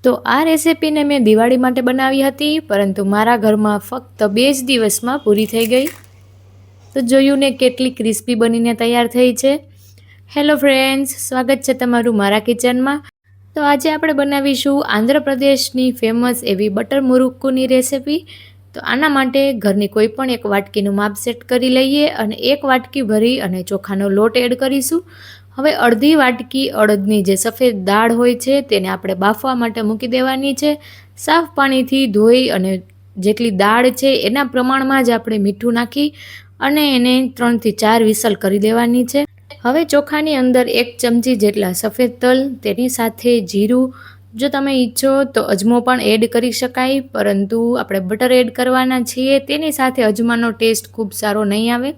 તો આ રેસિપીને મેં દિવાળી માટે બનાવી હતી, પરંતુ મારા ઘરમાં ફક્ત 2 જ દિવસમાં પૂરી થઈ ગઈ. તો જોયું ને કેટલી ક્રિસ્પી બનીને તૈયાર થઈ છે. હેલો ફ્રેન્ડ્સ, સ્વાગત છે તમારું મારા કિચનમાં. તો આજે આપણે બનાવીશું આંધ્રપ્રદેશની ફેમસ એવી બટર મુરુક્કુની રેસિપી. તો આના માટે ઘરની કોઈ પણ એક વાટકીનું માપ સેટ કરી લઈએ અને 1 વાટકી ભરી અને ચોખાનો લોટ એડ કરીશું. હવે અડધી વાટકી અડદની જે સફેદ દાળ હોય છે તેને આપણે બાફવા માટે મૂકી દેવાની છે. સાફ પાણીથી ધોઈ અને જેટલી દાળ છે એના પ્રમાણમાં જ આપણે મીઠું નાખી અને એને 3 થી 4 વિસલ કરી દેવાની છે. હવે ચોખાની અંદર 1 ચમચી જેટલા સફેદ તલ, તેની સાથે જીરું, જો તમે ઈચ્છો તો અજમો પણ એડ કરી શકાય, પરંતુ આપણે બટર એડ કરવાના છીએ તેની સાથે અજમાનો ટેસ્ટ ખૂબ સારો નહીં આવે.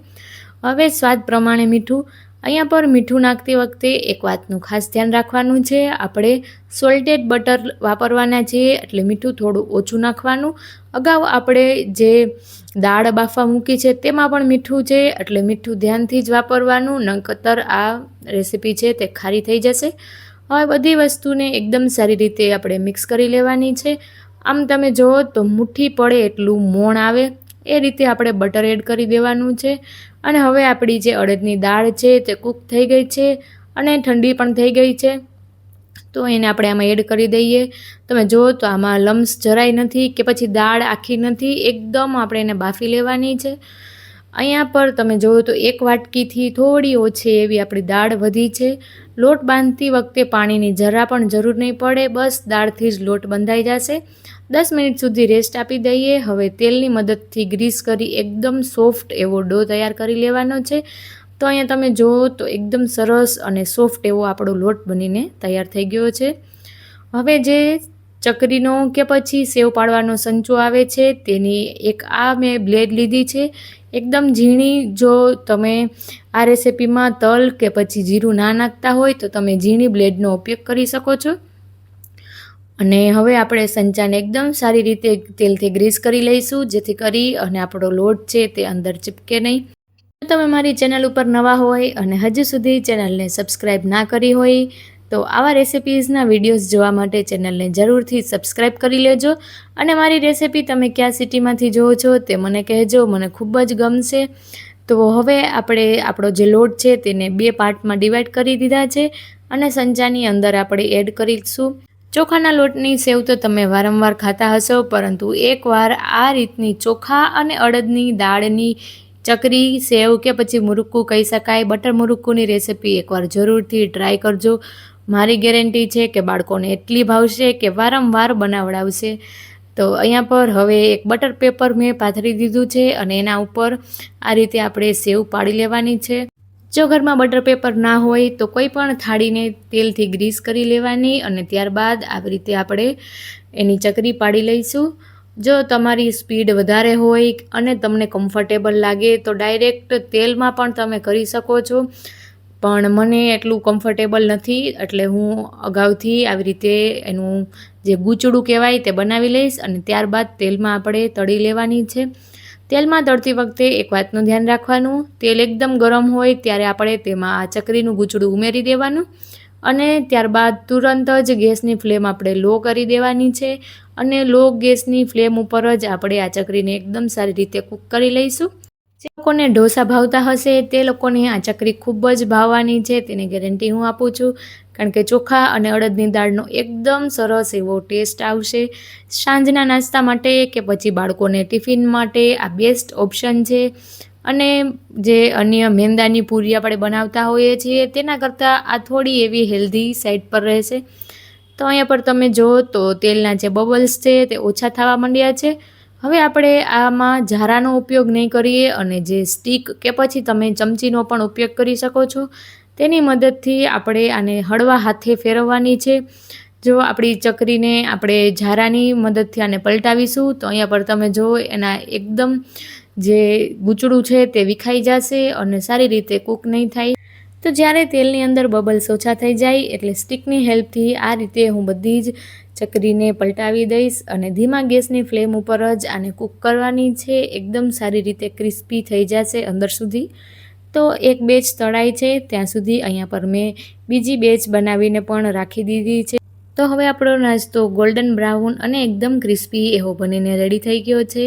હવે સ્વાદ પ્રમાણે મીઠું. અહીંયા પર મીઠું નાખતી વખતે એક વાતનું ખાસ ધ્યાન રાખવાનું છે, આપણે સોલ્ટેડ બટર વાપરવાના છીએ એટલે મીઠું થોડું ઓછું નાખવાનું. અગાઉ આપણે જે દાળ બાફવા મૂકી છે તેમાં પણ મીઠું છે એટલે મીઠું ધ્યાનથી જ વાપરવાનું, નકર આ રેસીપી છે તે ખારી થઈ જશે. હવે બધી વસ્તુને એકદમ સારી રીતે આપણે મિક્સ કરી લેવાની છે. આમ તમે જુઓ તો મુઠ્ઠી પડે એટલું મોણ આવે એ રીતે આપણે બટર એડ કરી દેવાનું છે. અને હવે આપણી જે અડદની દાળ છે તે કૂક થઈ ગઈ છે અને ઠંડી પણ થઈ ગઈ છે. તો એને આપણે આમાં એડ કરી દઈએ. તમે જુઓ તો આમાં લમ્સ જરાય નથી કે પછી દાળ આખી નથી, એકદમ આપણે એને બાફી લેવાની છે. અહીંયા પર તમે જુઓ તો 1 વાટકીથી થોડી ઓછી એવી આપણી દાળ વધી છે. લોટ બાંધતી વખતે પાણીની જરા પણ જરૂર નહીં પડે, બસ દાળથી જ લોટ બંધાઈ જશે. 10 મિનિટ સુધી રેસ્ટ આપી દઈએ. હવે તેલની મદદથી ગ્રીસ કરી એકદમ સોફ્ટ એવો ડો તૈયાર કરી લેવાનો છે. તો અહીંયા તમે જુઓ તો એકદમ સરસ અને સોફ્ટ એવો આપણો લોટ બનીને તૈયાર થઈ ગયો છે. હવે જે ચકરીનો કે પછી સેવ પાડવાનો સંચો આવે છે તેની એક આ મેં બ્લેડ લીધી છે, એકદમ ઝીણી. જો તમે આ રેસિપીમાં તલ કે પછી જીરું ના નાખતા હોય તો તમે ઝીણી બ્લેડનો ઉપયોગ કરી શકો છો. અને હવે આપણે સંચાને એકદમ સારી રીતે તેલથી ગ્રીસ કરી લઈશું, જેથી કરી અને આપણો લોટ છે તે અંદર ચીપકે નહીં. જો તમે મારી ચેનલ ઉપર નવા હોય અને હજુ સુધી ચેનલને સબસ્ક્રાઈબ ના કરી હોય તો આવા રેસિપીઝના વિડીયોઝ જોવા માટે ચેનલને જરૂરથી સબસ્ક્રાઈબ કરી લેજો. અને મારી રેસિપી તમે કયા સિટીમાંથી જુઓ છો તે મને કહેજો, મને ખૂબ જ ગમશે. તો હવે આપણે આપણો જે લોટ છે તેને 2 પાર્ટમાં ડિવાઈડ કરી દીધા છે અને સંચાની અંદર આપણે એડ કરીશું. ચોખાના લોટની સેવ તો તમે વારંવાર ખાતા હશો, પરંતુ એકવાર આ રીતની ચોખા અને અડદની દાળની ચકરી, સેવ કે પછી મુરુક્કુ કહી શકાય, બટર મુરુક્કુની રેસિપી એકવાર જરૂરથી ટ્રાય કરજો. મારી ગેરંટી છે કે બાળકોને એટલી ભાવશે કે વારંવાર બનાવડાવશે. તો અહીંયા પર હવે એક બટર પેપર મેં પાથરી દીધું છે અને એના ઉપર આ રીતે આપણે સેવ પાડી લેવાની છે. જો ઘરમાં બટર પેપર ના હોય તો કોઈ પણ થાળીને તેલથી ગ્રીસ કરી લેવાની અને ત્યારબાદ આવી રીતે આપણે એની ચકરી પાડી લઈશું. જો તમારી સ્પીડ વધારે હોય અને તમને કમ્ફર્ટેબલ લાગે તો ડાયરેક્ટ તેલમાં પણ તમે કરી શકો છો, પણ મને એટલું કમ્ફર્ટેબલ નથી એટલે હું અગાઉથી આવી રીતે એનું જે ગૂંચળું કહેવાય તે બનાવી લઈશ અને ત્યારબાદ તેલમાં આપણે તળી લેવાની છે. તેલમાં તળતી વખતે એક વાતનું ધ્યાન રાખવાનું, તેલ એકદમ ગરમ હોય ત્યારે આપણે તેમાં આ ચકરીનું ગૂંચળું ઉમેરી દેવાનું અને ત્યારબાદ તુરંત જ ગેસની ફ્લેમ આપણે લો કરી દેવાની છે અને લો ગેસની ફ્લેમ ઉપર જ આપણે આ ચકરીને એકદમ સારી રીતે કૂક કરી લઈશું. જે લોકોને ઢોસા ભાવતા હશે તે લોકોને આ ચકરી ખૂબ જ ભાવવાની છે, તેની ગેરંટી હું આપું છું, કારણ કે ચોખા અને અડદની દાળનો એકદમ સરસ એવો ટેસ્ટ આવશે. સાંજના નાસ્તા માટે કે પછી બાળકોને ટિફિન માટે આ બેસ્ટ ઓપ્શન છે. અને જે અન્ય મેંદાની પૂરી આપણે બનાવતા હોઈએ છીએ તેના કરતાં આ થોડી એવી હેલ્ધી સાઈડ પર રહેશે. તો અહીંયા પર તમે જુઓ તો તેલના જે બબલ્સ છે તે ઓછા થવા માંડ્યા છે. હવે આપણે આમાં ઝારાનો ઉપયોગ નહીં કરીએ અને જે સ્ટીક કે પછી તમે ચમચીનો પણ ઉપયોગ કરી શકો છો. તેની મદદથી આપણે આને હળવા હાથે ફેરવવાની છે. જો આપણી ચકરીને આપણે ઝારાની મદદથી આને પલટાવીશું તો અહીંયા પર તમે જુઓ એના એકદમ જે ગૂંચળું છે તે વિખાઈ જશે અને સારી રીતે કૂક નહીં થાય. તો જ્યારે તેલની અંદર બબલ્સ ઓછા થઈ જાય એટલે સ્ટીકની હેલ્પથી આ રીતે હું બધી જ ચકરીને પલટાવી દઈશ અને ધીમા ગેસની ફ્લેમ ઉપર જ આને કૂક કરવાની છે. એકદમ સારી રીતે ક્રિસ્પી થઈ જશે અંદર સુધી. તો એક બેચ તળાઈ છે ત્યાં સુધી અહીંયા પર મેં બીજી બેચ બનાવીને પણ રાખી દીધી છે. તો હવે આપણો નાસ્તો ગોલ્ડન બ્રાઉન અને એકદમ ક્રિસ્પી એવો બનીને રેડી થઈ ગયો છે.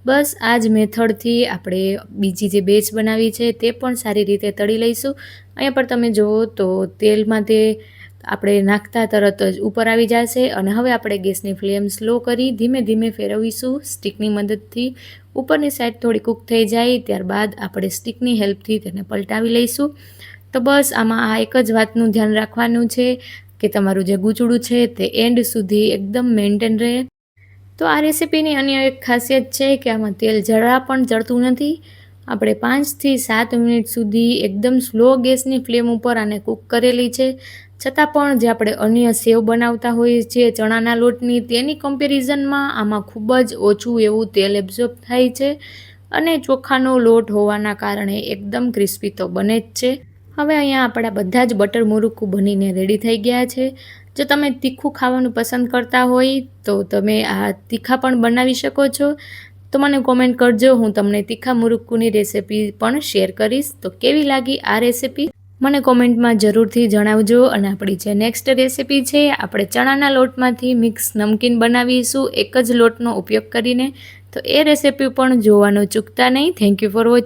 બસ આ જ મેથડથી આપણે બીજી જે બેચ બનાવી છે તે પણ સારી રીતે તળી લઈશું. અહીંયા પર તમે જુઓ તો તેલમાં તે આપણે નાખતા તરત જ ઉપર આવી જશે અને હવે આપણે ગેસની ફ્લેમ સ્લો કરી ધીમે ધીમે ફેરવીશું સ્ટિકની મદદથી. ઉપરની સાઈડ થોડી કૂક થઈ જાય ત્યારબાદ આપણે સ્ટિકની હેલ્પથી તેને પલટાવી લઈશું. તો બસ આમાં આ એક જ વાતનું ધ્યાન રાખવાનું છે કે તમારું જે ગૂંચળું છે તે એન્ડ સુધી એકદમ મેન્ટેન રહે. તો આ રેસીપીની અન્ય એક ખાસિયત છે કે આમાં તેલ જરા પણ ચડતું નથી. આપણે 5થી 7 મિનિટ સુધી એકદમ સ્લો ગેસની ફ્લેમ ઉપર આને કૂક કરેલી છે. છતાં પણ જે આપણે અન્ય સેવ બનાવતા હોઈએ છીએ ચણાના લોટની તેની કમ્પેરિઝનમાં આમાં ખૂબ જ ઓછું એવું તેલ એબ્ઝોર્બ થાય છે અને ચોખાનો લોટ હોવાના કારણે એકદમ ક્રિસ્પી તો બને જ છે. હવે અહીંયા આપણા બધા જ બટર મુરુક્કુ બનીને રેડી થઈ ગયા છે. જો તમે તીખું ખાવાનું પસંદ કરતા હોય તો તમે આ તીખા પણ બનાવી શકો છો. તો મને કોમેન્ટ કરજો, હું તમને તીખા મુરુક્કુની રેસીપી પણ શેર કરીશ. તો કેવી લાગી આ રેસીપી મને કોમેન્ટમાં જરૂરથી જણાવજો. અને આપણી જે નેક્સ્ટ રેસીપી છે આપણે ચણાના લોટમાંથી મિક્સ નમકીન બનાવીશું એક જ લોટનો ઉપયોગ કરીને. તો એ રેસીપી પણ જોવાનું ચૂકતા નહીં. Thank you for watching.